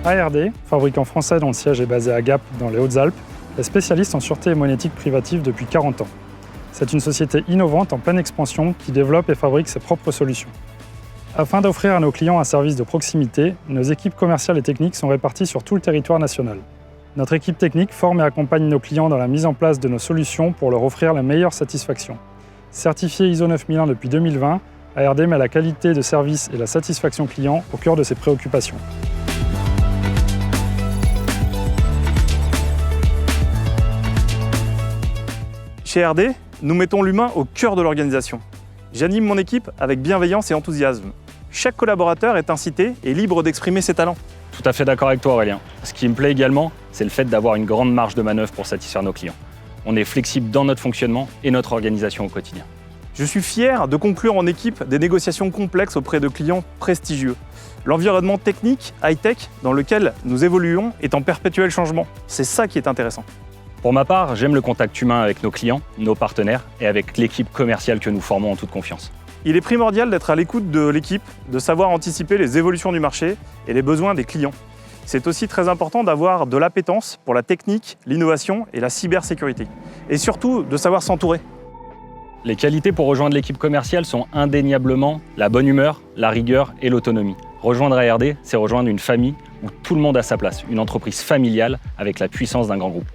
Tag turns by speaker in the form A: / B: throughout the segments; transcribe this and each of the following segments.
A: ARD, fabricant français dont le siège est basé à Gap dans les Hautes-Alpes, est spécialiste en sûreté et monétique privative depuis 40 ans. C'est une société innovante en pleine expansion qui développe et fabrique ses propres solutions. Afin d'offrir à nos clients un service de proximité, nos équipes commerciales et techniques sont réparties sur tout le territoire national. Notre équipe technique forme et accompagne nos clients dans la mise en place de nos solutions pour leur offrir la meilleure satisfaction. Certifié ISO 9001 depuis 2020, ARD met la qualité de service et la satisfaction client au cœur de ses préoccupations.
B: Chez ARD, nous mettons l'humain au cœur de l'organisation. J'anime mon équipe avec bienveillance et enthousiasme. Chaque collaborateur est incité et libre d'exprimer ses talents.
C: Tout à fait d'accord avec toi Aurélien. Ce qui me plaît également, c'est le fait d'avoir une grande marge de manœuvre pour satisfaire nos clients. On est flexible dans notre fonctionnement et notre organisation au quotidien.
B: Je suis fier de conclure en équipe des négociations complexes auprès de clients prestigieux. L'environnement technique, high-tech, dans lequel nous évoluons est en perpétuel changement. C'est ça qui est intéressant.
C: Pour ma part, j'aime le contact humain avec nos clients, nos partenaires et avec l'équipe commerciale que nous formons en toute confiance.
B: Il est primordial d'être à l'écoute de l'équipe, de savoir anticiper les évolutions du marché et les besoins des clients. C'est aussi très important d'avoir de l'appétence pour la technique, l'innovation et la cybersécurité. Et surtout, de savoir s'entourer.
C: Les qualités pour rejoindre l'équipe commerciale sont indéniablement la bonne humeur, la rigueur et l'autonomie. Rejoindre ARD, c'est rejoindre une famille où tout le monde a sa place, une entreprise familiale avec la puissance d'un grand groupe.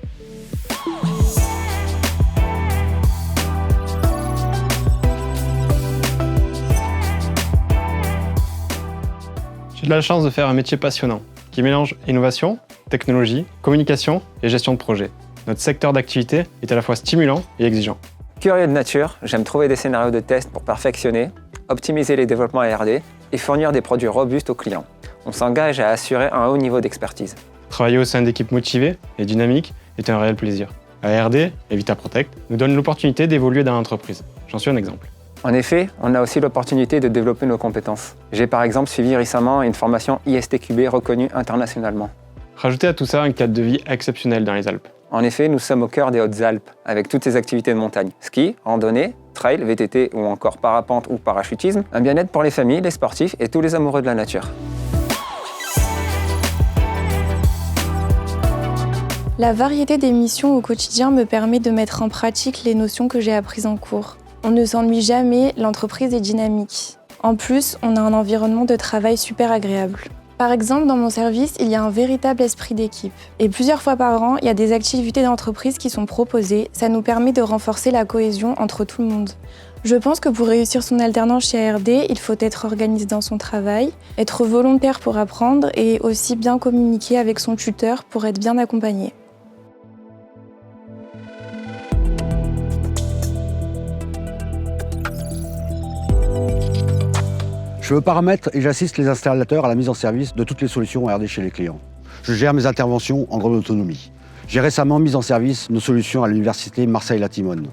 D: J'ai de la chance de faire un métier passionnant qui mélange innovation, technologie, communication et gestion de projet. Notre secteur d'activité est à la fois stimulant et exigeant.
E: Curieux de nature, j'aime trouver des scénarios de test pour perfectionner, optimiser les développements ARD et fournir des produits robustes aux clients. On s'engage à assurer un haut niveau d'expertise.
D: Travailler au sein d'équipes motivées et dynamiques est un réel plaisir. ARD et VitaProtect nous donnent l'opportunité d'évoluer dans l'entreprise. J'en suis un exemple.
E: En effet, on a aussi l'opportunité de développer nos compétences. J'ai par exemple suivi récemment une formation ISTQB reconnue internationalement.
D: Rajoutez à tout ça un cadre de vie exceptionnel dans les Alpes.
E: En effet, nous sommes au cœur des Hautes-Alpes, avec toutes ces activités de montagne. Ski, randonnée, trail, VTT ou encore parapente ou parachutisme. Un bien-être pour les familles, les sportifs et tous les amoureux de la nature.
F: La variété des missions au quotidien me permet de mettre en pratique les notions que j'ai apprises en cours. On ne s'ennuie jamais, l'entreprise est dynamique. En plus, on a un environnement de travail super agréable. Par exemple, dans mon service, il y a un véritable esprit d'équipe. Et plusieurs fois par an, il y a des activités d'entreprise qui sont proposées. Ça nous permet de renforcer la cohésion entre tout le monde. Je pense que pour réussir son alternance chez ARD, il faut être organisé dans son travail, être volontaire pour apprendre et aussi bien communiquer avec son tuteur pour être bien accompagné.
G: Je paramètre et j'assiste les installateurs à la mise en service de toutes les solutions ARD chez les clients. Je gère mes interventions en grande autonomie. J'ai récemment mis en service nos solutions à l'université Marseille-La Timone.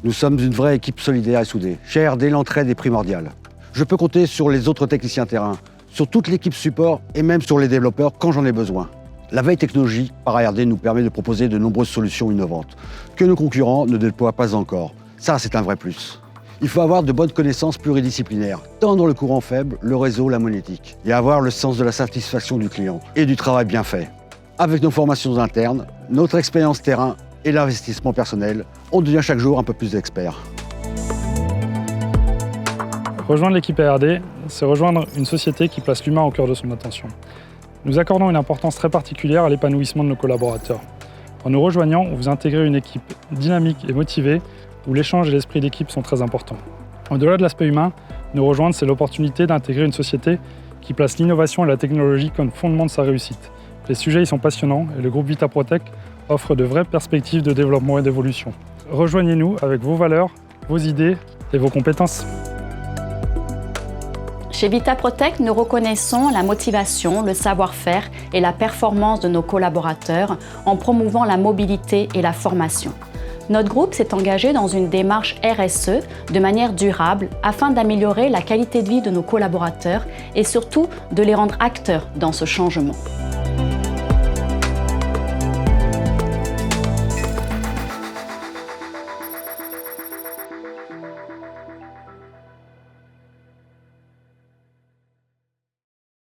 G: Nous sommes une vraie équipe solidaire et soudée. Chez ARD, l'entraide est primordiale. Je peux compter sur les autres techniciens terrain, sur toute l'équipe support et même sur les développeurs quand j'en ai besoin. La veille technologique par ARD nous permet de proposer de nombreuses solutions innovantes que nos concurrents ne déploient pas encore. Ça, c'est un vrai plus. Il faut avoir de bonnes connaissances pluridisciplinaires, tant dans le courant faible, le réseau, la monétique, et avoir le sens de la satisfaction du client et du travail bien fait. Avec nos formations internes, notre expérience terrain et l'investissement personnel, on devient chaque jour un peu plus expert.
A: Rejoindre l'équipe ARD, c'est rejoindre une société qui place l'humain au cœur de son attention. Nous accordons une importance très particulière à l'épanouissement de nos collaborateurs. En nous rejoignant, vous intégrez une équipe dynamique et motivée où l'échange et l'esprit d'équipe sont très importants. Au-delà de l'aspect humain, nous rejoindre, c'est l'opportunité d'intégrer une société qui place l'innovation et la technologie comme fondement de sa réussite. Les sujets y sont passionnants et le groupe VitaProtect offre de vraies perspectives de développement et d'évolution. Rejoignez-nous avec vos valeurs, vos idées et vos compétences.
H: Chez VitaProtect, nous reconnaissons la motivation, le savoir-faire et la performance de nos collaborateurs en promouvant la mobilité et la formation. Notre groupe s'est engagé dans une démarche RSE de manière durable afin d'améliorer la qualité de vie de nos collaborateurs et surtout de les rendre acteurs dans ce changement.